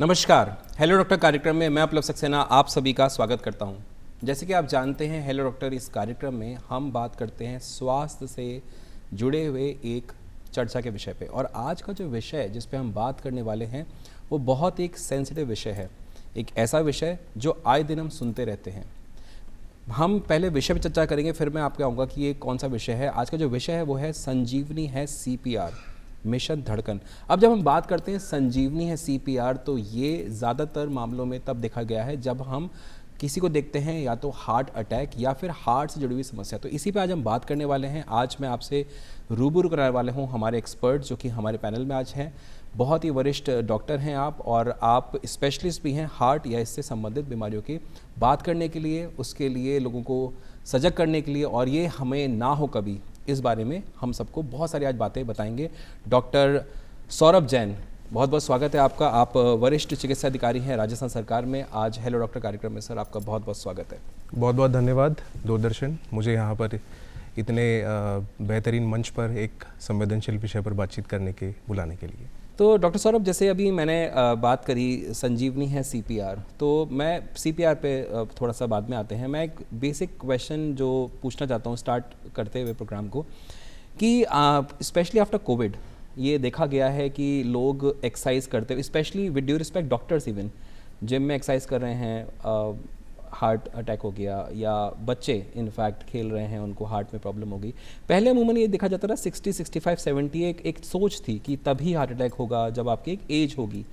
नमस्कार। Hello doctor कार्यक्रम में मैं उपलब्ध सक्सेना आप सभी का स्वागत करता हूं। जैसे कि आप जानते हैं, हेलो डॉक्टर इस कार्यक्रम में हम बात करते हैं स्वास्थ्य से जुड़े हुए एक चर्चा के विषय पे। और आज का जो विषय जिस पे हम बात करने वाले हैं वो बहुत एक सेंसिटिव विषय है, एक ऐसा विषय जो आए दिन हम सुनते रहते हैं। हम पहले विषय पर चर्चा करेंगे, फिर मैं आपको कहूँगा कि ये कौन सा विषय है। आज का जो विषय है वो है संजीवनी है CPR, मिशन धड़कन। अब जब हम बात करते हैं संजीवनी है CPR, तो ये ज़्यादातर मामलों में तब देखा गया है जब हम किसी को देखते हैं या तो हार्ट अटैक या फिर हार्ट से जुड़ी हुई समस्या। तो इसी पे आज हम बात करने वाले हैं। आज मैं आपसे रूबरू कराने वाले हूँ हमारे एक्सपर्ट जो कि हमारे पैनल में आज हैं। बहुत ही वरिष्ठ डॉक्टर हैं आप, और आप स्पेशलिस्ट भी हैं हार्ट या इससे संबंधित बीमारियों की बात करने के लिए, उसके लिए लोगों को सजग करने के लिए, और ये हमें ना हो कभी, इस बारे में हम सबको बहुत सारी आज बातें बताएंगे। डॉक्टर सौरभ जैन, बहुत बहुत स्वागत है आपका। आप वरिष्ठ चिकित्सा अधिकारी हैं राजस्थान सरकार में। आज हेलो डॉक्टर कार्यक्रम में सर आपका बहुत बहुत स्वागत है। बहुत बहुत धन्यवाद दूरदर्शन, मुझे यहाँ पर इतने बेहतरीन मंच पर एक संवेदनशील विषय पर बातचीत करने के बुलाने के लिए। तो डॉक्टर सौरभ, जैसे अभी मैंने बात करी संजीवनी है CPR, तो मैं CPR पे थोड़ा सा बाद में आते हैं। मैं एक बेसिक क्वेश्चन जो पूछना चाहता हूँ स्टार्ट करते हुए प्रोग्राम को, कि स्पेशली आफ्टर कोविड ये देखा गया है कि लोग एक्सरसाइज करते हुए, specially with due respect doctors, even gym में एक्सरसाइज कर रहे हैं, हार्ट अटैक हो गया, या बच्चे इनफैक्ट खेल रहे हैं उनको हार्ट में प्रॉब्लम हो गई। पहले अमूमन ये देखा जाता था 60, 65, 70 एक सोच थी कि तभी हार्ट अटैक होगा जब आपकी एक एज होगी।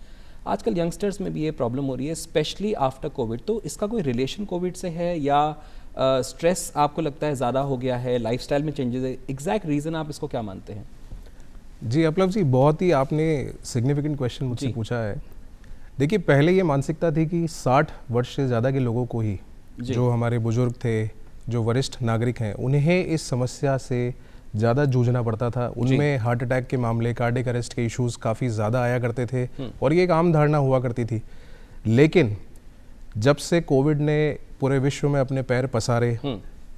आजकल यंगस्टर्स में भी ये प्रॉब्लम हो रही है स्पेशली आफ्टर कोविड। तो इसका कोई रिलेशन कोविड से है, या स्ट्रेस आपको लगता है ज़्यादा हो गया है, लाइफस्टाइल में चेंजेस है? एग्जैक्ट रीज़न आप इसको क्या मानते हैं? जी उपलब्ध जी, बहुत ही आपने सिग्निफिकेंट क्वेश्चन मुझसे पूछा है। देखिए, पहले ये मानसिकता थी कि 60 वर्ष से ज़्यादा के लोगों को ही, जो हमारे बुजुर्ग थे, जो वरिष्ठ नागरिक हैं, उन्हें इस समस्या से ज़्यादा जूझना पड़ता था। उनमें हार्ट अटैक के मामले, कार्डियक अरेस्ट के इश्यूज काफ़ी ज़्यादा आया करते थे, और ये एक आम धारणा हुआ करती थी। लेकिन जब से कोविड ने पूरे विश्व में अपने पैर पसारे,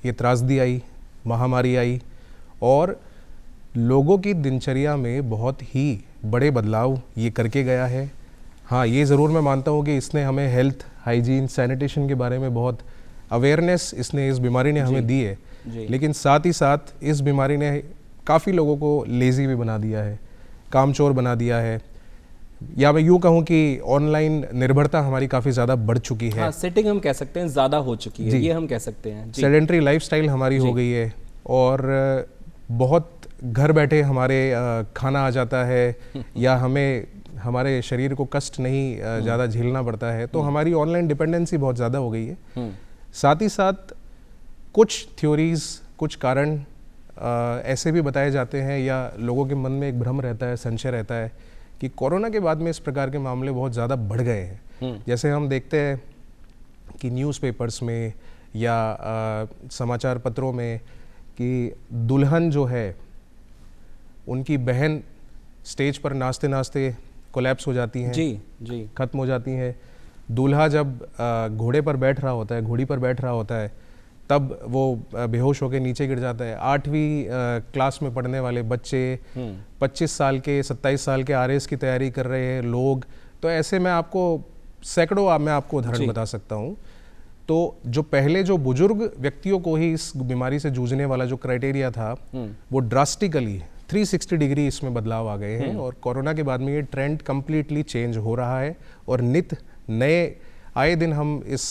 ये त्रासदी आई, महामारी आई, और लोगों की दिनचर्या में बहुत ही बड़े बदलाव ये करके गया है। हाँ, ये ज़रूर मैं मानता हूँ कि इसने हमें हेल्थ, हाइजीन, सैनिटेशन के बारे में बहुत अवेयरनेस इस बीमारी ने हमें दी है। लेकिन साथ ही साथ इस बीमारी ने काफ़ी लोगों को लेज़ी भी बना दिया है, कामचोर बना दिया है, या मैं यूँ कहूँ कि ऑनलाइन निर्भरता हमारी काफ़ी ज़्यादा बढ़ चुकी है। हाँ, सेटिंग हम कह सकते हैं ज़्यादा हो चुकी है, ये हम कह सकते हैं। सेडेंट्री लाइफस्टाइल हमारी हो गई है, और बहुत घर बैठे हमारे खाना आ जाता है, या हमें हमारे शरीर को कष्ट नहीं ज़्यादा झेलना पड़ता है। तो हमारी ऑनलाइन डिपेंडेंसी बहुत ज़्यादा हो गई है। साथ ही साथ कुछ थ्योरीज, कुछ कारण ऐसे भी बताए जाते हैं, या लोगों के मन में एक भ्रम रहता है, संशय रहता है कि कोरोना के बाद में इस प्रकार के मामले बहुत ज़्यादा बढ़ गए हैं। जैसे हम देखते हैं कि न्यूज़पेपर्स में या समाचार पत्रों में कि दुल्हन जो है, उनकी बहन स्टेज पर नाचते नाचते कोलैप्स हो जाती हैं, जी खत्म हो जाती हैं। दूल्हा जब घोड़े पर बैठ रहा होता है, घोड़ी पर बैठ रहा होता है, तब वो बेहोश होकर नीचे गिर जाता है। 8वीं क्लास में पढ़ने वाले बच्चे, 25 साल के, 27 साल के RS की तैयारी कर रहे हैं लोग। तो ऐसे में आपको सैकड़ों मैं आपको उदाहरण बता सकता हूँ। तो जो पहले जो बुजुर्ग व्यक्तियों को ही इस बीमारी से जूझने वाला जो क्राइटेरिया था, वो ड्रास्टिकली 360 डिग्री इसमें बदलाव आ गए हैं। और कोरोना के बाद में ये ट्रेंड कम्प्लीटली चेंज हो रहा है, और नित नए आए दिन हम इस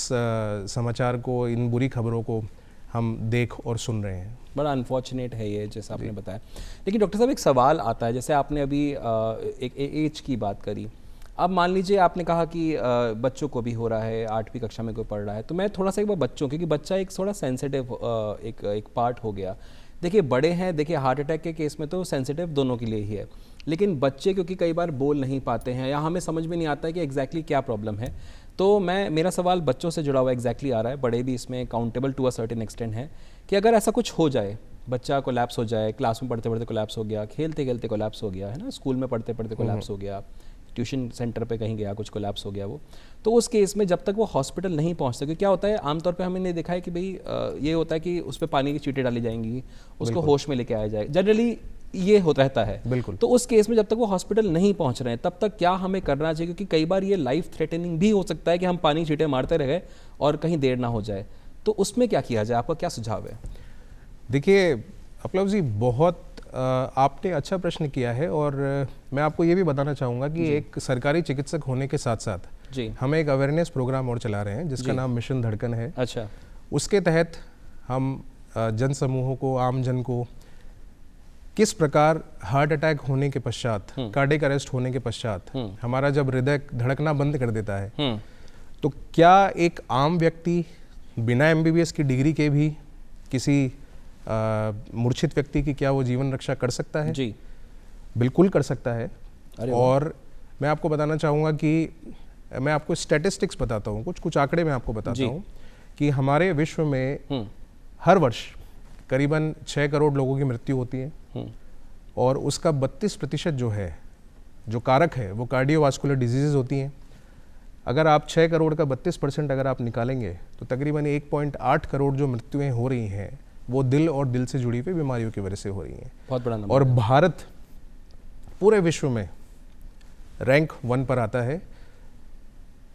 समाचार को, इन बुरी खबरों को हम देख और सुन रहे हैं। बड़ा अनफॉर्चुनेट है ये, जैसा आपने बताया। लेकिन डॉक्टर साहब, एक सवाल आता है, जैसे आपने अभी एक एज की बात करी। अब मान लीजिए आपने कहा कि बच्चों को भी हो रहा है, 8वीं कक्षा में कोई पढ़ रहा है, तो मैं थोड़ा सा एक बार बच्चों, क्योंकि बच्चा एक थोड़ा सेंसिटिव एक पार्ट हो गया। देखिए बड़े हैं, देखिए हार्ट अटैक के केस में तो सेंसिटिव दोनों के लिए ही है, लेकिन बच्चे क्योंकि कई बार बोल नहीं पाते हैं, या हमें समझ में नहीं आता है कि एग्जैक्टली क्या प्रॉब्लम है। तो मेरा सवाल बच्चों से जुड़ा हुआ एग्जैक्टली आ रहा है, बड़े भी इसमें countable to a certain extent है, कि अगर ऐसा कुछ हो जाए, बच्चा कोलैप्स हो जाए, क्लास में पढ़ते पढ़ते कोलैप्स हो गया, खेलते खेलते कोलैप्स हो गया, है ना, स्कूल में पढ़ते पढ़ते कोलैप्स हो गया, ट्यूशन सेंटर पे कहीं गया, कुछ कोलैप्स हो गया वो, तो उस केस में जब तक वो हॉस्पिटल नहीं पहुंच सके, क्या होता है आमतौर पे हमने देखा है कि भाई ये होता है कि उस पर पानी की चींटें डाली जाएंगी, उसको होश में लेके आया जाए। जनरली ये होता रहता है। बिल्कुल। तो उस केस में जब तक वो हॉस्पिटल नहीं पहुंच रहे हैं तब तक क्या हमें करना चाहिए, क्योंकि कई बार ये लाइफ थ्रेटनिंग भी हो सकता है कि हम पानी छींटे मारते रह गए और कहीं देर ना हो जाए, तो उसमें क्या किया जाए, आपका क्या सुझाव है? देखिए अपलव जी, बहुत आपने अच्छा प्रश्न किया है, और मैं आपको ये भी बताना चाहूँगा कि एक सरकारी चिकित्सक होने के साथ साथ जी हम एक अवेयरनेस प्रोग्राम और चला रहे हैं जिसका नाम मिशन धड़कन है। अच्छा। उसके तहत हम जन समूहों को, आम जन को किस प्रकार हार्ट अटैक होने के पश्चात, कार्डियक अरेस्ट होने के पश्चात हमारा जब हृदय धड़कना बंद कर देता है तो क्या एक आम व्यक्ति बिना एमबीबीएस की डिग्री के भी किसी मूर्छित व्यक्ति की क्या वो जीवन रक्षा कर सकता है? जी बिल्कुल कर सकता है। और मैं आपको बताना चाहूँगा कि मैं आपको स्टैटिस्टिक्स बताता हूँ, कुछ आंकड़े मैं आपको बताता हूँ कि हमारे विश्व में हर वर्ष करीबन 6 करोड़ लोगों की मृत्यु होती है और उसका 32% जो है, जो कारक है, वो कार्डियोवास्कुलर डिजीजेज होती हैं। अगर आप 6 करोड़ का 32% अगर आप निकालेंगे तो तकरीबन 1.8 करोड़ जो मृत्युएं हो रही हैं वो दिल और दिल से जुड़ी हुई बीमारियों की वजह से हो रही हैं। बहुत बड़ा नंबर। और भारत पूरे विश्व में रैंक 1 पर आता है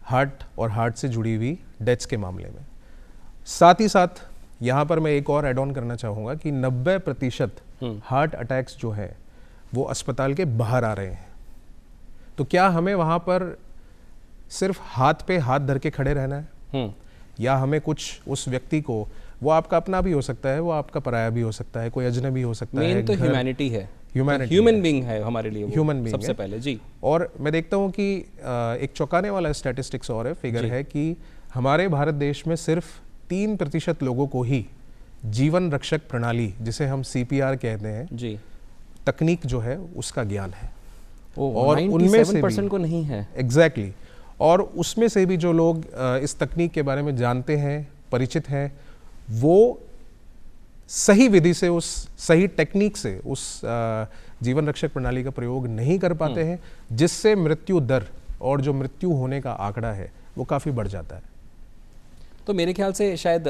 हार्ट और हार्ट से जुड़ी हुई डेथ्स के मामले में। साथ ही साथ यहाँ पर मैं एक और ऐड ऑन करना चाहूँगा कि 90% हार्ट अटैक्स जो है वो अस्पताल के बाहर आ रहे हैं। तो क्या हमें वहाँ पर सिर्फ हाथ पे हाथ धर के खड़े रहना है, या हमें कुछ उस व्यक्ति को, वो आपका अपना भी हो सकता है, वो आपका पराया भी हो सकता है, कोई अजनबी हो सकता है, मेन तो ह्यूमैनिटी है, ह्यूमन बीइंग है हमारे लिए, ह्यूमन बीइंग सबसे पहले। जी। और मैं देखता हूँ कि एक चौंकाने वाला स्टैटिस्टिक्स और है, फिगर है कि हमारे भारत देश में सिर्फ 3% लोगों को ही जीवन रक्षक प्रणाली, जिसे हम CPR कहते हैं, जी, तकनीक जो है उसका ज्ञान है। और उनमें से 97% को नहीं है। एग्जैक्टली। और उसमें से भी जो लोग इस तकनीक के बारे में जानते हैं, परिचित हैं, वो सही विधि से, उस सही टेक्निक से उस जीवन रक्षक प्रणाली का प्रयोग नहीं कर पाते हैं, जिससे मृत्यु दर और जो मृत्यु होने का आंकड़ा है वो काफ़ी बढ़ जाता है। तो मेरे ख्याल से शायद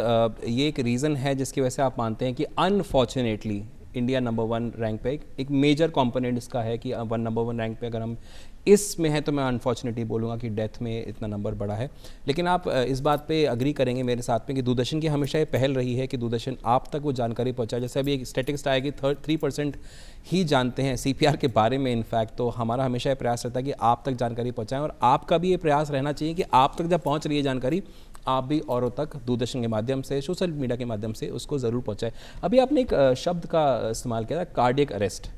ये एक रीज़न है जिसकी वजह से आप मानते हैं कि अनफॉर्चुनेटली इंडिया नंबर 1 रैंक पे, एक मेजर कंपोनेंट इसका है कि नंबर 1 रैंक पे अगर हम इसमें है तो मैं अनफॉर्चुनेटली बोलूँगा कि डेथ में इतना नंबर बढ़ा है। लेकिन आप इस बात पे अग्री करेंगे मेरे साथ में कि दूरदर्शन की हमेशा ये पहल रही है कि दूरदर्शन आप तक वो जानकारी पहुँचाए। जैसे अभी एक स्टैटिस्टिक्स आया कि 3% ही जानते हैं CPR के बारे में इनफैक्ट। तो हमारा हमेशा ये प्रयास रहता है कि आप तक जानकारी पहुँचाएँ, और आपका भी ये प्रयास रहना चाहिए कि आप तक जब पहुँच रही है जानकारी, आप भी औरों तक दूरदर्शन के माध्यम से, सोशल मीडिया के माध्यम से उसको ज़रूर पहुँचाए। अभी आपने एक शब्द का इस्तेमाल किया था, कार्डियक अरेस्ट।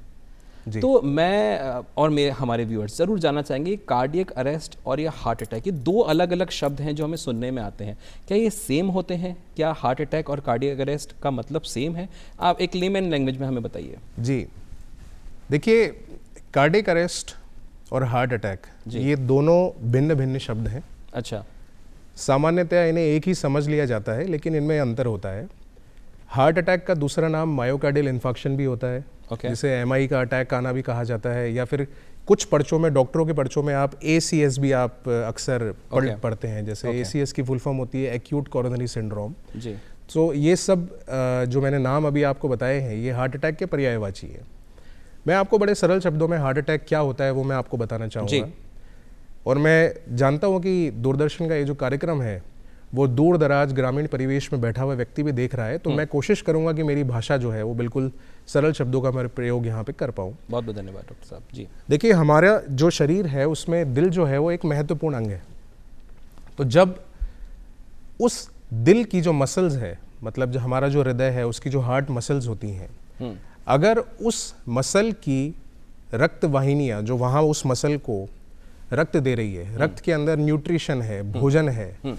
तो मैं और मेरे हमारे व्यूअर्स ज़रूर जानना चाहेंगे, कार्डियक अरेस्ट और ये हार्ट अटैक, ये 2 अलग अलग शब्द हैं जो हमें सुनने में आते हैं। क्या ये सेम होते हैं? क्या हार्ट अटैक और कार्डियक अरेस्ट का मतलब सेम है? आप एक लेमन लैंग्वेज में हमें बताइए। जी देखिए, कार्डियक अरेस्ट और हार्ट अटैक ये दोनों भिन्न भिन्न शब्द हैं। अच्छा। सामान्यतः इन्हें एक ही समझ लिया जाता है, लेकिन इनमें अंतर होता है। हार्ट अटैक का दूसरा नाम मायोकार्डियल इन्फार्क्शन भी होता है, जिसे MI का अटैक आना भी कहा जाता है, या फिर कुछ पर्चों में, डॉक्टरों के पर्चों में आप ACS भी आप अक्सर पढ़ते हैं। जैसे ACS की फुल फॉर्म होती है एक्यूट कोरोनरी सिंड्रोम। जी। तो ये सब जो मैंने नाम अभी आपको बताए हैं, ये हार्ट अटैक के पर्यायवाची है। मैं आपको बड़े सरल शब्दों में हार्ट अटैक क्या होता है वो मैं आपको बताना चाहूँगा। और मैं जानता हूँ कि दूरदर्शन का ये जो कार्यक्रम है वो दूर दराज ग्रामीण परिवेश में बैठा हुआ व्यक्ति भी देख रहा है, तो मैं कोशिश करूंगा कि मेरी भाषा जो है वो बिल्कुल सरल शब्दों का मैं प्रयोग यहाँ पे कर पाऊँ। बहुत बहुत धन्यवाद डॉक्टर साहब। जी देखिए, हमारा जो शरीर है उसमें दिल जो है वो एक महत्वपूर्ण अंग है। तो जब उस दिल की जो मसल्स है, मतलब जो हमारा जो हृदय है उसकी जो हार्ट मसल्स होती हैं, अगर उस मसल की रक्त वाहिनियाँ जो वहाँ उस मसल को रक्त दे रही है, रक्त के अंदर न्यूट्रिशन है, भोजन है,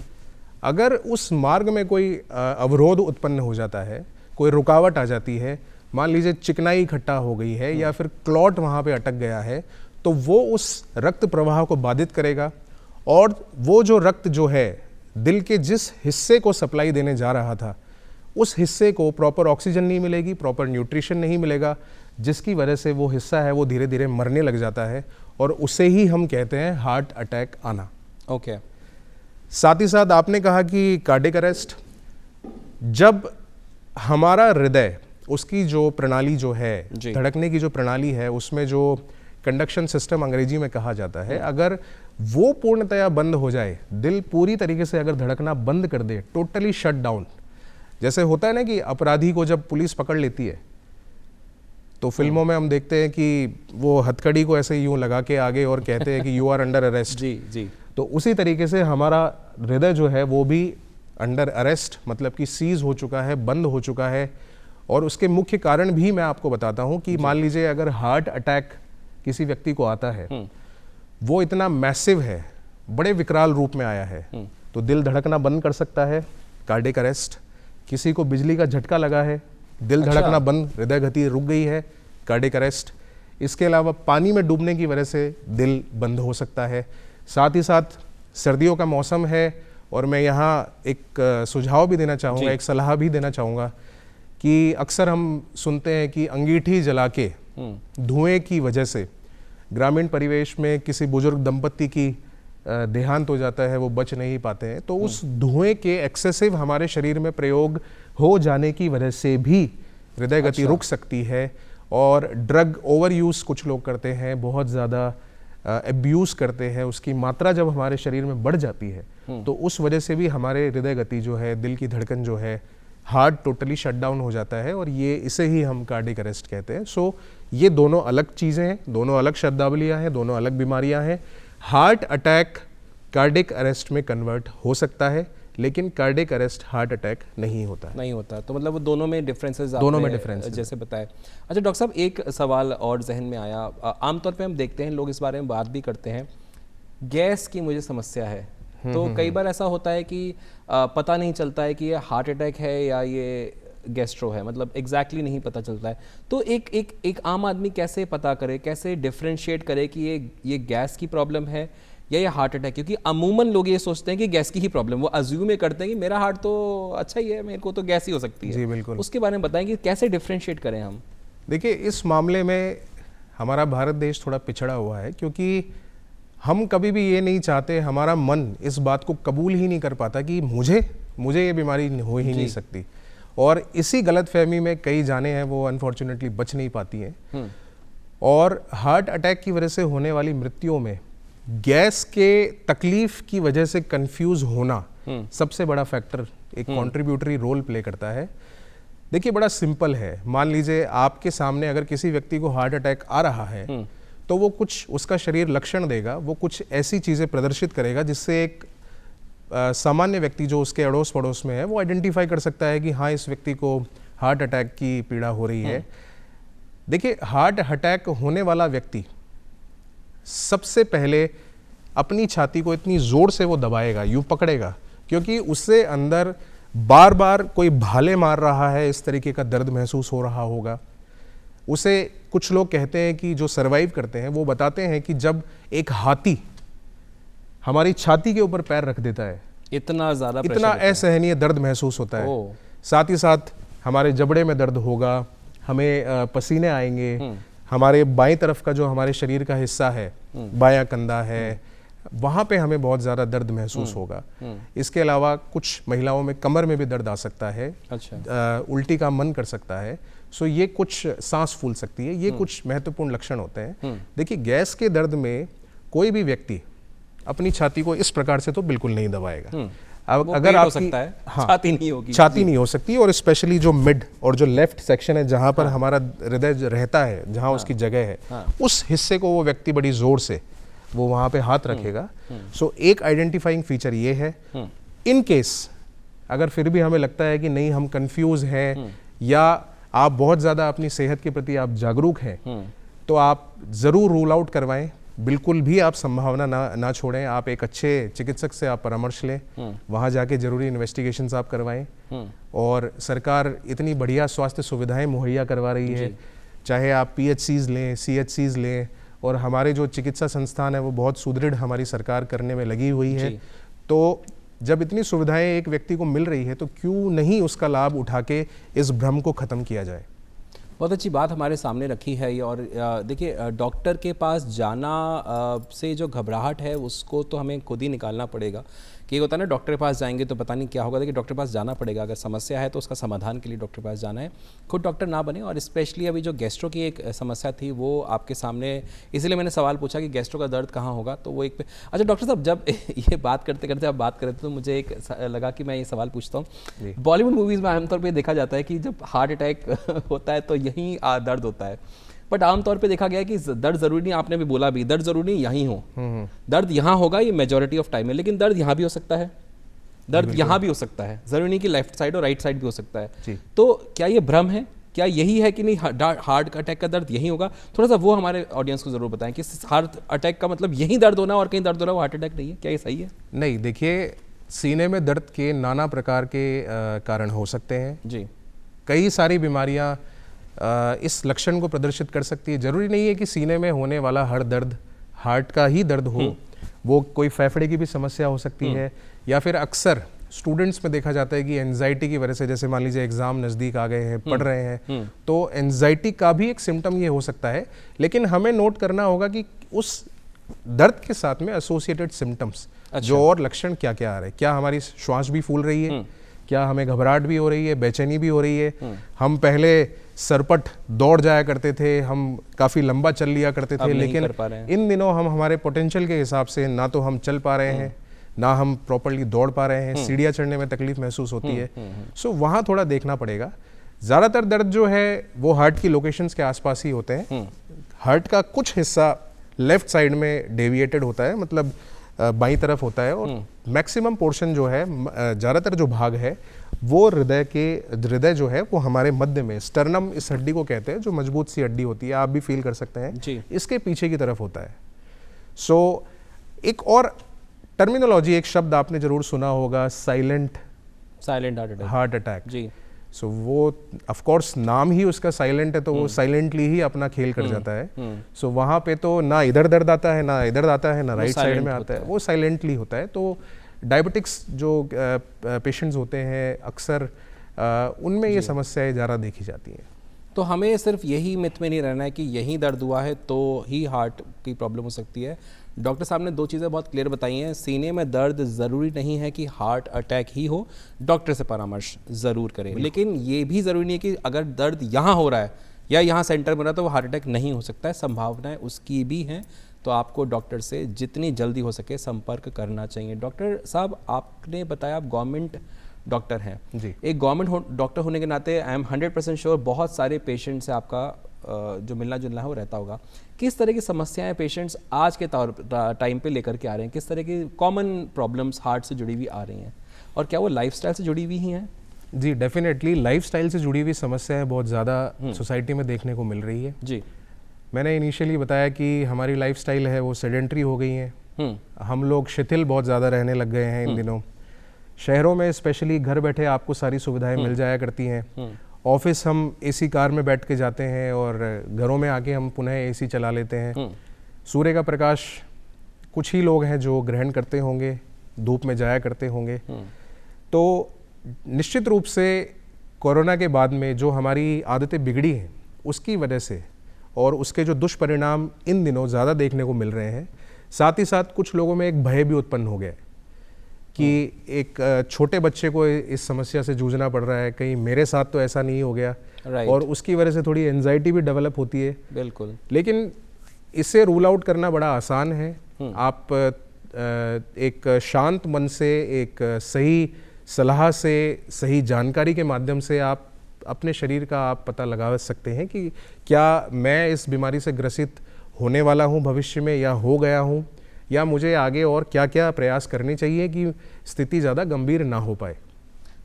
अगर उस मार्ग में कोई अवरोध उत्पन्न हो जाता है, कोई रुकावट आ जाती है, मान लीजिए चिकनाई इकट्ठा हो गई है या फिर क्लॉट वहाँ पे अटक गया है, तो वो उस रक्त प्रवाह को बाधित करेगा और वो जो रक्त जो है दिल के जिस हिस्से को सप्लाई देने जा रहा था उस हिस्से को प्रॉपर ऑक्सीजन नहीं मिलेगी, प्रॉपर न्यूट्रिशन नहीं मिलेगा, जिसकी वजह से वो हिस्सा है वो धीरे धीरे मरने लग जाता है और उसे ही हम कहते हैं हार्ट अटैक आना। ओके। साथ ही साथ आपने कहा कि कार्डियक अरेस्ट, जब हमारा हृदय उसकी जो प्रणाली जो है, जी। धड़कने की जो प्रणाली है, उसमें जो कंडक्शन सिस्टम अंग्रेजी में कहा जाता है, अगर वो पूर्णतया बंद हो जाए, दिल पूरी तरीके से अगर धड़कना बंद कर दे, टोटली शट डाउन, जैसे होता है ना कि अपराधी को जब पुलिस पकड़ लेती है तो फिल्मों में हम देखते हैं कि वो हथकड़ी को ऐसे यूं लगा के आगे और कहते हैं कि यू आर अंडर अरेस्ट। जी जी। तो उसी तरीके से हमारा हृदय जो है वो भी अंडर अरेस्ट, मतलब कि सीज हो चुका है, बंद हो चुका है। और उसके मुख्य कारण भी मैं आपको बताता हूं कि मान लीजिए अगर हार्ट अटैक किसी व्यक्ति को आता है, वो इतना मैसिव है, बड़े विकराल रूप में आया है, तो दिल धड़कना बंद कर सकता है, कार्डियक अरेस्ट। किसी को बिजली का झटका लगा है, दिल धड़कना बंद, हृदय गति रुक गई है, कार्डियक अरेस्ट। इसके अलावा पानी में डूबने की वजह से दिल बंद हो सकता है। साथ ही साथ सर्दियों का मौसम है और मैं यहाँ एक सुझाव भी देना चाहूँगा, एक सलाह भी देना चाहूँगा कि अक्सर हम सुनते हैं कि अंगीठी जला के धुएं की वजह से ग्रामीण परिवेश में किसी बुजुर्ग दंपत्ति की देहांत हो जाता है, वो बच नहीं पाते हैं। तो उस धुएं के एक्सेसिव हमारे शरीर में प्रयोग हो जाने की वजह से भी हृदय गति रुक सकती है। और ड्रग ओवर यूज़ कुछ लोग करते हैं, बहुत ज़्यादा एब्यूज़ करते हैं, उसकी मात्रा जब हमारे शरीर में बढ़ जाती है तो उस वजह से भी हमारे हृदय गति जो है, दिल की धड़कन जो है, हार्ट टोटली शट डाउन हो जाता है और ये इसे ही हम कार्डियक अरेस्ट कहते हैं। सो ये दोनों अलग चीज़ें हैं, दोनों अलग शब्दावलियाँ हैं, दोनों अलग बीमारियाँ हैं। हार्ट अटैक कार्डियक अरेस्ट में कन्वर्ट हो सकता है, लेकिन कार्डियक अरेस्ट हार्ट अटैक नहीं होता। तो मतलब वो दोनों में डिफरेंसेस, दोनों में डिफरेंस जैसे बताए। अच्छा डॉक्टर साहब, एक सवाल और जहन में आया। आमतौर पे हम देखते हैं, लोग इस बारे में बात भी करते हैं, गैस की मुझे समस्या है। तो कई बार ऐसा होता है कि पता नहीं चलता है कि ये हार्ट अटैक है या ये गैस्ट्रो है, मतलब एग्जैक्टली नहीं पता चलता है। तो एक आम आदमी कैसे पता करे, कैसे डिफ्रेंशिएट करे कि ये गैस की प्रॉब्लम है या ये हार्ट अटैक? क्योंकि अमूमन लोग ये सोचते हैं कि गैस की ही प्रॉब्लम, वो अज्यूम ये करते हैं कि मेरा हार्ट तो अच्छा ही है, मेरे को तो गैस ही हो सकती है। जी बिल्कुल। उसके बारे में बताएं कि कैसे डिफ्रेंशिएट करें हम। देखिए, इस मामले में हमारा भारत देश थोड़ा पिछड़ा हुआ है, क्योंकि हम कभी भी ये नहीं चाहते, हमारा मन इस बात को कबूल ही नहीं कर पाता कि मुझे ये बीमारी हो ही नहीं सकती। और इसी गलतफहमी में कई जाने हैं वो अनफॉर्चुनेटली बच नहीं पाती हैं। और हार्ट अटैक की वजह से होने वाली मृत्युओं में गैस के तकलीफ की वजह से कंफ्यूज होना सबसे बड़ा फैक्टर, एक कंट्रीब्यूटरी रोल प्ले करता है। देखिए, बड़ा सिंपल है। मान लीजिए आपके सामने अगर किसी व्यक्ति को हार्ट अटैक आ रहा है तो वो कुछ उसका शरीर लक्षण देगा, वो कुछ ऐसी चीज़ें प्रदर्शित करेगा जिससे एक सामान्य व्यक्ति जो उसके अड़ोस पड़ोस में है वो आइडेंटिफाई कर सकता है कि हाँ, इस व्यक्ति को हार्ट अटैक की पीड़ा हो रही है। देखिए, हार्ट अटैक होने वाला व्यक्ति सबसे पहले अपनी छाती को इतनी जोर से वो दबाएगा, यूं पकड़ेगा, क्योंकि उससे अंदर बार बार कोई भाले मार रहा है, इस तरीके का दर्द महसूस हो रहा होगा उसे। कुछ लोग कहते हैं कि जो सरवाइव करते हैं वो बताते हैं कि जब एक हाथी हमारी छाती के ऊपर पैर रख देता है, इतना असहनीय दर्द महसूस होता है। साथ ही साथ हमारे जबड़े में दर्द होगा, हमें पसीने आएंगे, हमारे बाएं तरफ का जो हमारे शरीर का हिस्सा है, बायां कंधा है, वहाँ पे हमें बहुत ज़्यादा दर्द महसूस होगा। इसके अलावा कुछ महिलाओं में कमर में भी दर्द आ सकता है। अच्छा। उल्टी का मन कर सकता है। सो ये कुछ, सांस फूल सकती है, ये कुछ महत्वपूर्ण लक्षण होते हैं। देखिए, गैस के दर्द में कोई भी व्यक्ति अपनी छाती को इस प्रकार से तो बिल्कुल नहीं दबाएगा। अब अगर आप सकता है, हाँ, छाती नहीं हो सकती। और स्पेशली जो मिड और जो लेफ्ट सेक्शन है जहाँ पर हमारा हृदय रहता है, जहाँ उसकी जगह है, उस हिस्से को वो व्यक्ति बड़ी जोर से वो वहाँ पे हाथ रखेगा। सो एक आइडेंटिफाइंग फीचर ये है। इन केस अगर फिर भी हमें लगता है कि नहीं, हम कंफ्यूज हैं या आप बहुत ज़्यादा अपनी सेहत के प्रति आप जागरूक हैं, तो आप ज़रूर रूल आउट करवाएं। बिल्कुल भी आप संभावना ना छोड़ें। आप एक अच्छे चिकित्सक से आप परामर्श लें, वहाँ जाके जरूरी इन्वेस्टिगेशंस आप करवाएं। और सरकार इतनी बढ़िया स्वास्थ्य सुविधाएं मुहैया करवा रही है, चाहे आप PHCs लें, CHCs लें, और हमारे जो चिकित्सा संस्थान है वो बहुत सुदृढ़ हमारी सरकार करने में लगी हुई है। तो जब इतनी सुविधाएं एक व्यक्ति को मिल रही है तो क्यों नहीं उसका लाभ उठा के इस भ्रम को ख़त्म किया जाए। बहुत अच्छी बात हमारे सामने रखी है। और देखिए, डॉक्टर के पास जाना से जो घबराहट है उसको तो हमें खुद ही निकालना पड़ेगा, कि एक होता है ना डॉक्टर के पास जाएंगे तो पता नहीं क्या होगा, देखिए डॉक्टर के पास जाना पड़ेगा, अगर समस्या है तो उसका समाधान के लिए डॉक्टर के पास जाना है, खुद डॉक्टर ना बने। और स्पेशली अभी जो गैस्ट्रो की एक समस्या थी वो आपके सामने, इसलिए मैंने सवाल पूछा कि गैस्ट्रो का दर्द कहाँ होगा, तो वो एक अच्छा डॉक्टर साहब जब ये बात करते करते आप बात कर रहे थे तो मुझे एक लगा कि मैं ये सवाल पूछता हूँ। बॉलीवुड मूवीज़ में आमतौर पर देखा जाता है कि जब हार्ट अटैक होता है तो यहीं दर्द होता है, बट आमतौर पे देखा गया है कि दर्द जरूरी नहीं, आपने भी बोला भी दर्द जरूरी नहीं यहीं हो, दर्द यहाँ होगा, ये मेजोरिटी ऑफ टाइम है, लेकिन दर्द यहाँ भी हो सकता है, दर्द यहाँ भी हो सकता है, जरूरी नहीं कि लेफ्ट साइड और राइट साइड भी हो सकता है। तो क्या ये भ्रम है, क्या यही है कि नहीं हार्ट अटैक का दर्द यही होगा? थोड़ा सा वो हमारे ऑडियंस को जरूर बताएं कि हार्ट अटैक का मतलब यही दर्द होना और कहीं दर्द होना वो हार्ट अटैक नहीं है, क्या ये सही है? नहीं, देखिए सीने में दर्द के नाना प्रकार के कारण हो सकते हैं जी। कई सारी बीमारियां इस लक्षण को प्रदर्शित कर सकती है। जरूरी नहीं है कि सीने में होने वाला हर दर्द हार्ट का ही दर्द हो, वो कोई फेफड़े की भी समस्या हो सकती है, या फिर अक्सर स्टूडेंट्स में देखा जाता है कि एंजाइटी की वजह से, जैसे मान लीजिए एग्जाम नज़दीक आ गए हैं, पढ़ रहे हैं, तो एंजाइटी का भी एक सिम्टम ये हो सकता है। लेकिन हमें नोट करना होगा कि उस दर्द के साथ में एसोसिएटेड सिम्टम्स जो और लक्षण क्या क्या आ रहे हैं। क्या हमारी श्वास भी फूल रही है, क्या हमें घबराहट भी हो रही है, बेचैनी भी हो रही है, हम पहले सरपट दौड़ जाया करते थे, हम काफ़ी लंबा चल लिया करते थे, लेकिन इन दिनों हम हमारे पोटेंशियल के हिसाब से ना तो हम चल पा रहे हैं, ना हम प्रॉपर्ली दौड़ पा रहे हैं, सीढ़ियाँ चढ़ने में तकलीफ महसूस होती है। सो वहाँ थोड़ा देखना पड़ेगा। ज़्यादातर दर्द जो है वो हार्ट की लोकेशंस के आसपास ही होते हैं। हार्ट का कुछ हिस्सा लेफ्ट साइड में डेविएटेड होता है, मतलब बाईं तरफ होता है, और मैक्सिमम पोर्शन जो है, ज़्यादातर जो भाग है वो हृदय जो है वो हमारे मध्य में, स्टर्नम इस हड्डी को कहते हैं, जो मजबूत सी हड्डी होती है, आप भी फील कर सकते हैं, इसके पीछे की तरफ होता है। सो एक और टर्मिनोलॉजी, एक शब्द आपने जरूर सुना होगा, साइलेंट हार्ट अटैक। जी। सो वो ऑफ कोर्स नाम ही उसका साइलेंट है, तो वो साइलेंटली ही अपना खेल कर जाता है। सो वहाँ पे तो ना इधर दर्द आता है, ना इधर आता है, ना राइट साइड में आता है, वो साइलेंटली होता है। तो डायबिटिक्स जो पेशेंट्स होते हैं अक्सर उनमें ये समस्याएं ज़्यादा देखी जाती हैं। तो हमें सिर्फ यही मिथ में नहीं रहना है कि यहीं दर्द हुआ है तो ही हार्ट की प्रॉब्लम हो सकती है। डॉक्टर साहब ने दो चीज़ें बहुत क्लियर बताई हैं। सीने में दर्द ज़रूरी नहीं है कि हार्ट अटैक ही हो, डॉक्टर से परामर्श ज़रूर करें। लेकिन ये भी ज़रूरी नहीं है कि अगर दर्द यहाँ हो रहा है या यहाँ सेंटर में हो रहा है तो वो हार्ट अटैक नहीं हो सकता है, संभावनाएं उसकी भी हैं। तो आपको डॉक्टर से जितनी जल्दी हो सके संपर्क करना चाहिए। डॉक्टर साहब, आपने बताया आप गवर्नमेंट डॉक्टर हैं जी। एक गवर्नमेंट डॉक्टर होने के नाते आई एम 100% श्योर बहुत सारे पेशेंट से आपका जो मिलना जुलना है वो रहता होगा। किस तरह की समस्याएं पेशेंट्स आज के टाइम पे लेकर के आ रहे हैं? किस तरह की कॉमन प्रॉब्लम्स हार्ट से जुड़ी हुई आ रही हैं, और क्या वो लाइफस्टाइल से जुड़ी हुई ही हैं? जी डेफिनेटली लाइफस्टाइल से जुड़ी हुई समस्याएं बहुत ज़्यादा सोसाइटी में देखने को मिल रही है जी। मैंने इनिशियली बताया कि हमारी लाइफस्टाइल है वो सेडेंट्री हो गई है। हम लोग शिथिल बहुत ज़्यादा रहने लग गए हैं इन दिनों। शहरों में स्पेशली घर बैठे आपको सारी सुविधाएं मिल जाया करती हैं। ऑफिस हम एसी कार में बैठ के जाते हैं और घरों में आके हम पुनः एसी चला लेते हैं। सूर्य का प्रकाश कुछ ही लोग हैं जो ग्रहण करते होंगे, धूप में जाया करते होंगे। तो निश्चित रूप से कोरोना के बाद में जो हमारी आदतें बिगड़ी हैं उसकी वजह से और उसके जो दुष्परिणाम इन दिनों ज़्यादा देखने को मिल रहे हैं, साथ ही साथ कुछ लोगों में एक भय भी उत्पन्न हो गया कि एक छोटे बच्चे को इस समस्या से जूझना पड़ रहा है, कहीं मेरे साथ तो ऐसा नहीं हो गया। और उसकी वजह से थोड़ी एंजाइटी भी डेवलप होती है। बिल्कुल। लेकिन इसे रूल आउट करना बड़ा आसान है। आप एक शांत मन से, एक सही सलाह से, सही जानकारी के माध्यम से आप अपने शरीर का आप पता लगा सकते हैं कि क्या मैं इस बीमारी से ग्रसित होने वाला हूं भविष्य में, या हो गया हूं, या मुझे आगे और क्या क्या प्रयास करने चाहिए कि स्थिति ज़्यादा गंभीर ना हो पाए।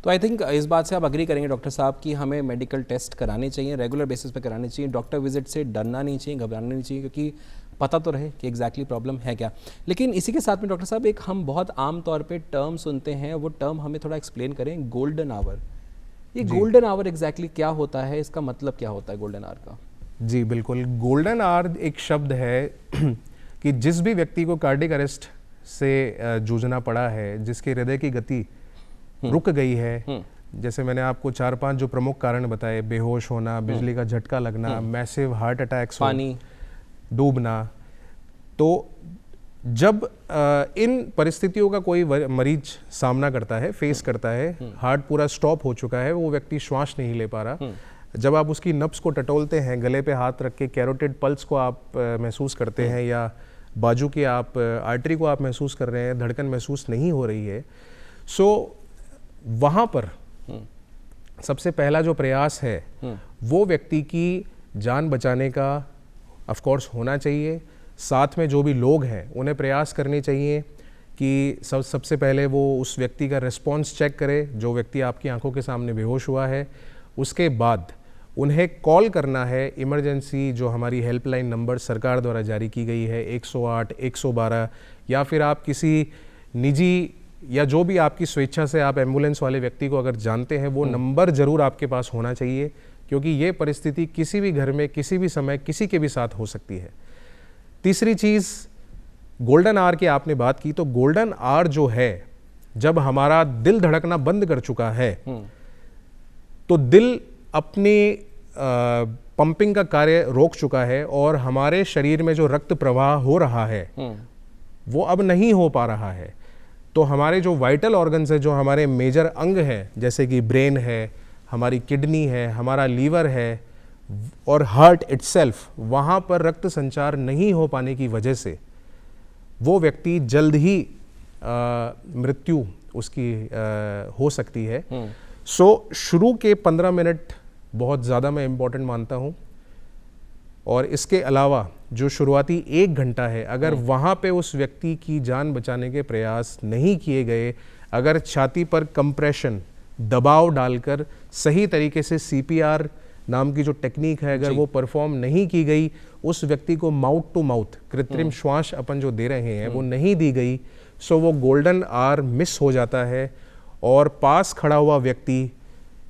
तो आई थिंक इस बात से आप अग्री करेंगे डॉक्टर साहब कि हमें मेडिकल टेस्ट कराने चाहिए, रेगुलर बेसिस पे कराने चाहिए। डॉक्टर विजिट से डरना नहीं चाहिए, घबराना नहीं चाहिए, क्योंकि पता तो रहे कि एग्जैक्टली प्रॉब्लम है क्या। लेकिन इसी के साथ में डॉक्टर साहब एक हम बहुत आम तौर पे टर्म सुनते हैं, वो टर्म हमें थोड़ा एक्सप्लेन करें, गोल्डन आवर। ये गोल्डन आवर एग्जैक्टली क्या होता है, इसका मतलब क्या होता है गोल्डन आवर का? जी बिल्कुल, गोल्डन आवर एक शब्द है कि जिस भी व्यक्ति को कार्डियक अरेस्ट से जूझना पड़ा है, जिसके हृदय की गति रुक गई है, जैसे मैंने आपको 4-5 जो प्रमुख कारण बताए, बेहोश होना, बिजली का झटका लगना, मैसिव हार्ट अटैक्स, पानी डूबना, तो जब इन परिस्थितियों का कोई मरीज सामना करता है, फेस करता है, हार्ट पूरा स्टॉप हो चुका है, वो व्यक्ति श्वास नहीं ले पा रहा, जब आप उसकी नब्ज को टटोलते हैं, गले पे हाथ रख के कैरोटिड पल्स को आप महसूस करते हैं, या बाजू की आप आर्टरी को आप महसूस कर रहे हैं, धड़कन महसूस नहीं हो रही है, सो वहाँ पर सबसे पहला जो प्रयास है वो व्यक्ति की जान बचाने का ऑफ कोर्स होना चाहिए। साथ में जो भी लोग हैं उन्हें प्रयास करने चाहिए कि सबसे पहले वो उस व्यक्ति का रिस्पॉन्स चेक करे, जो व्यक्ति आपकी आंखों के सामने बेहोश हुआ है। उसके बाद उन्हें कॉल करना है इमरजेंसी, जो हमारी हेल्पलाइन नंबर सरकार द्वारा जारी की गई है, 108, 112, या फिर आप किसी निजी या जो भी आपकी स्वेच्छा से आप एम्बुलेंस वाले व्यक्ति को अगर जानते हैं, वो नंबर ज़रूर आपके पास होना चाहिए, क्योंकि ये परिस्थिति किसी भी घर में किसी भी समय किसी के भी साथ हो सकती है। तीसरी चीज़, गोल्डन आवर की आपने बात की, तो गोल्डन आवर जो है, जब हमारा दिल धड़कना बंद कर चुका है तो दिल अपनी पंपिंग का कार्य रोक चुका है और हमारे शरीर में जो रक्त प्रवाह हो रहा है वो अब नहीं हो पा रहा है। तो हमारे जो वाइटल ऑर्गन्स है, जो हमारे मेजर अंग हैं, जैसे कि ब्रेन है, हमारी किडनी है, हमारा लीवर है और हार्ट इटसेल्फ, वहाँ पर रक्त संचार नहीं हो पाने की वजह से वो व्यक्ति जल्द ही मृत्यु उसकी हो सकती है। सो शुरू के 15 मिनट बहुत ज़्यादा मैं इम्पोर्टेंट मानता हूँ, और इसके अलावा जो शुरुआती 1 घंटा है, अगर वहाँ पे उस व्यक्ति की जान बचाने के प्रयास नहीं किए गए, अगर छाती पर कंप्रेशन, दबाव डालकर सही तरीके से CPR नाम की जो टेक्निक है, अगर वो परफॉर्म नहीं की गई, उस व्यक्ति को माउथ टू माउथ कृत्रिम श्वास अपन जो दे रहे हैं वो नहीं दी गई, सो वो गोल्डन आवर मिस हो जाता है और पास खड़ा हुआ व्यक्ति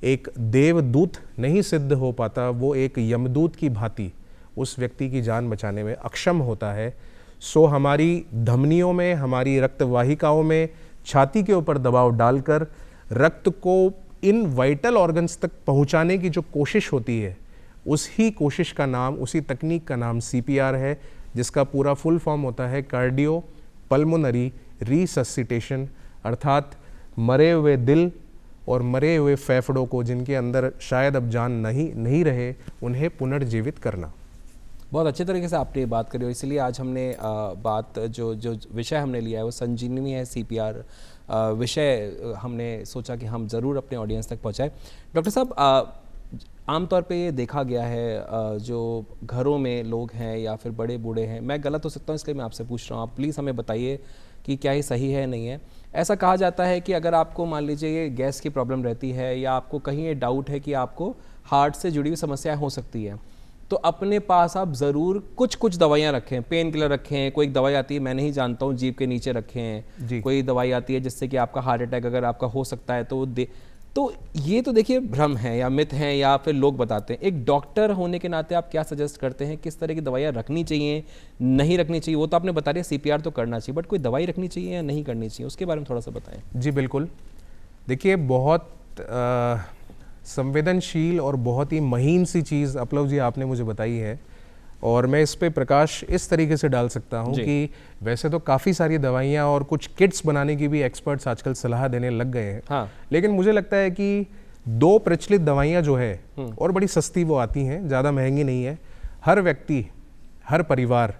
एक देवदूत नहीं सिद्ध हो पाता, वो एक यमदूत की भांति उस व्यक्ति की जान बचाने में अक्षम होता है। सो हमारी धमनियों में, हमारी रक्तवाहिकाओं में, छाती के ऊपर दबाव डालकर रक्त को इन वाइटल ऑर्गन्स तक पहुंचाने की जो कोशिश होती है, उसी कोशिश का नाम, उसी तकनीक का नाम CPR है, जिसका पूरा फुल फॉर्म होता है कार्डियो पल्मोनरी रिससिटेशन, अर्थात मरे हुए दिल और मरे हुए फेफड़ों को, जिनके अंदर शायद अब जान नहीं रहे, उन्हें पुनर्जीवित करना। बहुत अच्छे तरीके से आपने ये बात करी, और इसलिए आज हमने बात जो विषय हमने लिया है वो संजीवनी है, CPR विषय हमने सोचा कि हम ज़रूर अपने ऑडियंस तक पहुंचाएं। डॉक्टर साहब, आमतौर पे ये देखा गया है, जो घरों में लोग हैं या फिर बड़े बूढ़े हैं, मैं गलत हो सकता हूँ इसलिए मैं आपसे पूछ रहा हूँ, आप प्लीज़ हमें बताइए कि क्या ये सही है नहीं है। ऐसा कहा जाता है कि अगर आपको मान लीजिए ये गैस की प्रॉब्लम रहती है, या आपको कहीं ये डाउट है कि आपको हार्ट से जुड़ी हुई समस्याएं हो सकती है, तो अपने पास आप ज़रूर कुछ दवाइयाँ रखें, पेन किलर रखें, कोई दवाई आती है, मैं नहीं जानता हूँ, जीभ के नीचे रखें, कोई दवाई आती है जिससे कि आपका हार्ट अटैक अगर आपका हो सकता है तो दे। तो ये तो देखिए भ्रम है या मिथ है या फिर लोग बताते हैं। एक डॉक्टर होने के नाते आप क्या सजेस्ट करते हैं, किस तरह की दवाइयाँ रखनी चाहिए, नहीं रखनी चाहिए? वो तो आपने बता दिया CPR तो करना चाहिए, बट कोई दवाई रखनी चाहिए या नहीं करनी चाहिए, उसके बारे में थोड़ा सा बताएं। जी बिल्कुल, देखिए बहुत संवेदनशील और बहुत ही महीन सी चीज़ अपलव जी आपने मुझे बताई है, और मैं इस पे प्रकाश इस तरीके से डाल सकता हूँ कि वैसे तो काफ़ी सारी दवाइयाँ और कुछ किट्स बनाने की भी एक्सपर्ट्स आजकल सलाह देने लग गए हैं। हाँ। लेकिन मुझे लगता है कि 2 प्रचलित दवाइयाँ जो है, और बड़ी सस्ती वो आती हैं, ज़्यादा महंगी नहीं है, हर व्यक्ति, हर परिवार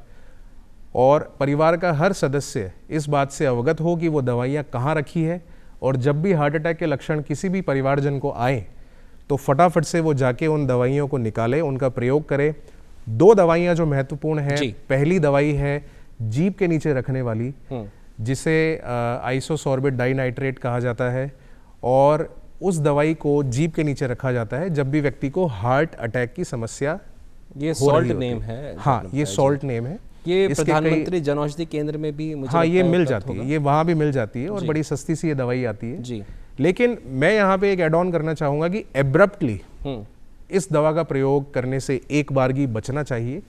और परिवार का हर सदस्य इस बात से अवगत हो कि वो दवाइयाँ कहाँ रखी है, और जब भी हार्ट अटैक के लक्षण किसी भी परिवारजन को आए तो फटाफट से वो जाके उन दवाइयों को निकाले, उनका प्रयोग करे। 2 दवाइयाँ जो महत्वपूर्ण हैं, पहली दवाई है जीभ के नीचे रखने वाली, जिसे आइसोसॉर्बेट डाइनाइट्रेट कहा जाता है, और उस दवाई को जीभ के नीचे रखा जाता है जब भी व्यक्ति को हार्ट अटैक की समस्या, ये सॉल्ट नेम है। हाँ, ये सॉल्ट नेम है। ये प्रधानमंत्री जन औषधि केंद्र में भी मुझे ये मिल जाती है, ये वहाँ भी मिल जाती है, और बड़ी सस्ती सी ये दवाई आती है जी। लेकिन मैं यहाँ पे एक एड ऑन करना चाहूँगा कि एब्रप्टली इस दवा का प्रयोग करने से एक बारगी बचना चाहिए,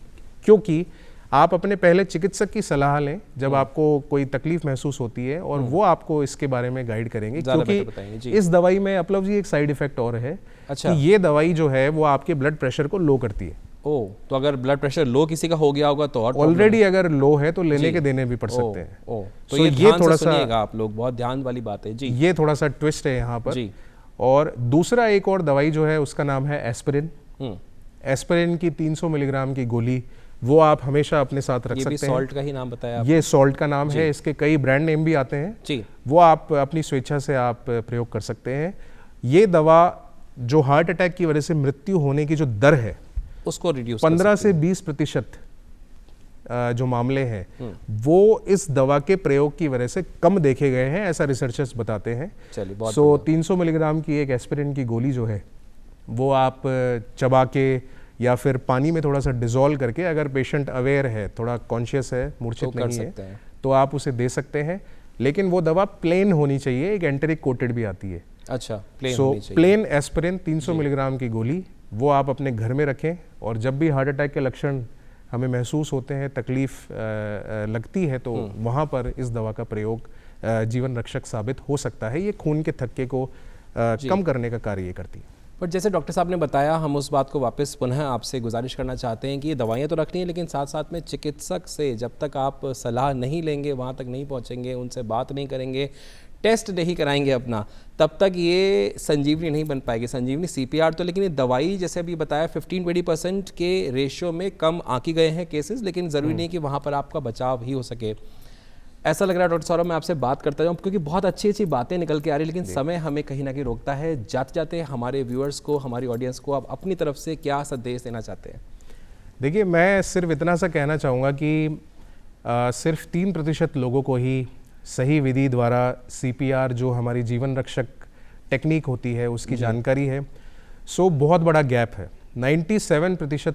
क्योंकि आप अपने पहले चिकित्सक की सलाह लें जब आपको कोई तकलीफ महसूस होती है, और वो आपको इसके बारे में गाइड करेंगे, क्योंकि इस दवाई में अपलव जी एक साइड इफेक्ट और है। अच्छा। कि ये दवाई जो है वो आपके ब्लड प्रेशर को लो करती है। ओ, तो अगर ब्लड प्रेशर लो किसी का हो गया होगा तो और ऑलरेडी अगर लो है तो लेने के देने भी पड़ सकते हैं। ओ, तो So ये ये ध्यान थोड़ा से सा सुनिएगा आप लोग, बहुत ध्यान वाली बात है जी। ये थोड़ा सा ट्विस्ट है यहाँ पर। जी। और दूसरा एक और दवाई जो है उसका नाम है एस्पिरिन। हम्म, एस्पिरिन की 300 मिलीग्राम की गोली, वो आप हमेशा अपने साथ रख ये भी सकते हैं। सॉल्ट का ही नाम बताया आप। ये सॉल्ट का नाम है, इसके कई ब्रांड नेम भी आते हैं जी। वो आप अपनी स्वेच्छा से आप प्रयोग कर सकते हैं। ये दवा जो हार्ट अटैक की वजह से मृत्यु होने की जो दर है उसको रिड्यूस 15 से 20% जो मामले हैं वो इस दवा के प्रयोग की वजह से कम देखे गए हैं, ऐसा रिसर्चर्स बताते हैं। चलिए, बहुत सो 300 मिलीग्राम की एक एस्पिरिन की गोली जो है वो आप चबा के या फिर पानी में थोड़ा सा डिजोल्व करके, अगर पेशेंट अवेयर है, थोड़ा कॉन्शियस है, मूर्छित तो कर नहीं सकते है, हैं। तो आप उसे दे सकते हैं। लेकिन वो दवा प्लेन होनी चाहिए, एक एंटेरिक कोटेड भी आती है। अच्छा, प्लेन सो होनी चाहिए। प्लेन एस्पिरिन 300 मिलीग्राम की गोली वो आप अपने घर में रखें, और जब भी हार्ट अटैक के लक्षण हमें महसूस होते हैं, तकलीफ लगती है, तो वहाँ पर इस दवा का प्रयोग जीवन रक्षक साबित हो सकता है। ये खून के थक्के को कम करने का कार्य ये करती है। पर जैसे डॉक्टर साहब ने बताया, हम उस बात को वापस पुनः आपसे गुजारिश करना चाहते हैं कि ये दवाइयाँ तो रखनी है, लेकिन साथ साथ में चिकित्सक से जब तक आप सलाह नहीं लेंगे, वहाँ तक नहीं पहुँचेंगे, उनसे बात नहीं करेंगे, टेस्ट नहीं कराएंगे अपना, तब तक ये संजीवनी नहीं बन पाएगी। संजीवनी CPR तो, लेकिन ये दवाई जैसे अभी बताया 15-20% के रेशियो में कम आंकी गए हैं केसेस, लेकिन ज़रूरी नहीं कि वहाँ पर आपका बचाव ही हो सके। ऐसा लग रहा है डॉक्टर सौरभ, मैं आपसे बात करता जाऊँ क्योंकि बहुत अच्छी अच्छी बातें निकल के आ रही है, लेकिन समय हमें कहीं ना कहीं रोकता है। जाते जाते हमारे व्यूअर्स को, हमारी ऑडियंस को आप अपनी तरफ से क्या संदेश देना चाहते हैं? देखिए, मैं सिर्फ इतना सा कहना चाहूँगा कि सिर्फ 3% लोगों को ही सही विधि द्वारा CPR जो हमारी जीवन रक्षक टेक्निक होती है उसकी जानकारी है। सो बहुत बड़ा गैप है। 97%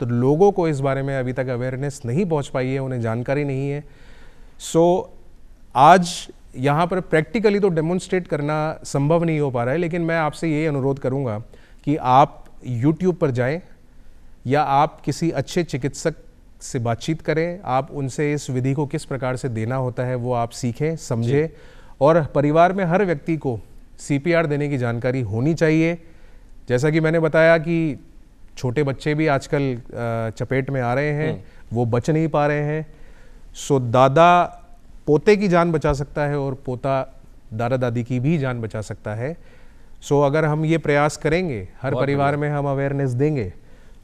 लोगों को इस बारे में अभी तक अवेयरनेस नहीं पहुंच पाई है, उन्हें जानकारी नहीं है। सो आज यहाँ पर प्रैक्टिकली तो डेमोन्स्ट्रेट करना संभव नहीं हो पा रहा है, लेकिन मैं आपसे ये अनुरोध करूँगा कि आप YouTube पर जाएं या आप किसी अच्छे चिकित्सक से बातचीत करें, आप उनसे इस विधि को किस प्रकार से देना होता है वो आप सीखें, समझें, और परिवार में हर व्यक्ति को CPR देने की जानकारी होनी चाहिए। जैसा कि मैंने बताया कि छोटे बच्चे भी आजकल चपेट में आ रहे हैं, वो बच नहीं पा रहे हैं। सो दादा पोते की जान बचा सकता है और पोता दादा दादी की भी जान बचा सकता है। सो अगर हम ये प्रयास करेंगे, हर परिवार में हम अवेयरनेस देंगे,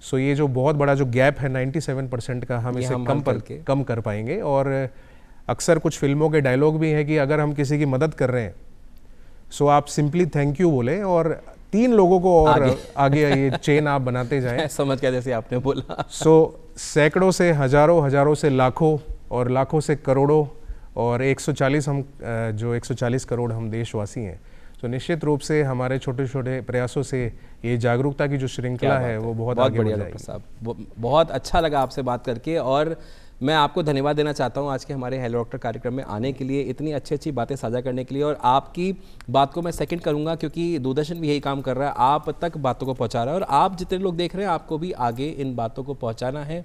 सो ये जो बहुत बड़ा जो गैप है 97% का, हम इसे कम कर पाएंगे। और अक्सर कुछ फिल्मों के डायलॉग भी हैं कि अगर हम किसी की मदद कर रहे हैं सो आप सिंपली थैंक यू बोलें और 3 लोगों को और आगे ये चेन आप बनाते जाएं। समझ गया जैसे आपने बोला। सो सैकड़ों से हजारों, हजारों से लाखों और लाखों से करोड़ों और 140 हम जो 140 करोड़ हम देशवासी हैं, तो निश्चित रूप से हमारे छोटे छोटे प्रयासों से ये जागरूकता की जो श्रृंखला है वो बहुत आगे बढ़ जाएगी। डॉक्टर साहब, बहुत अच्छा लगा आपसे बात करके, और मैं आपको धन्यवाद देना चाहता हूं आज के हमारे हेलो डॉक्टर कार्यक्रम में आने के लिए, इतनी अच्छी अच्छी बातें साझा करने के लिए। और आपकी बात को मैं सेकंड करूंगा क्योंकि दूरदर्शन भी यही काम कर रहा है, आप तक बातों को पहुंचा रहा है, और आप जितने लोग देख रहे हैं आपको भी आगे इन बातों को पहुंचाना है।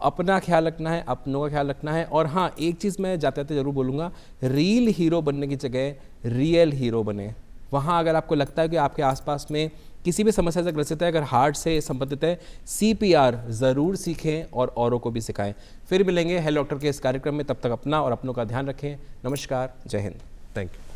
अपना ख्याल रखना है, अपनों का ख्याल रखना है। और हाँ, एक चीज़ मैं जाते जाते जरूर बोलूँगा, रील हीरो बनने की जगह रियल हीरो बने। वहाँ अगर आपको लगता है कि आपके आसपास में किसी भी समस्या से ग्रसित है, अगर हार्ट से संबंधित है, CPR ज़रूर सीखें और औरों को भी सिखाएं। फिर मिलेंगे हेलो डॉक्टर के इस कार्यक्रम में, तब तक अपना और अपनों का ध्यान रखें। नमस्कार, जय हिंद। Thank you.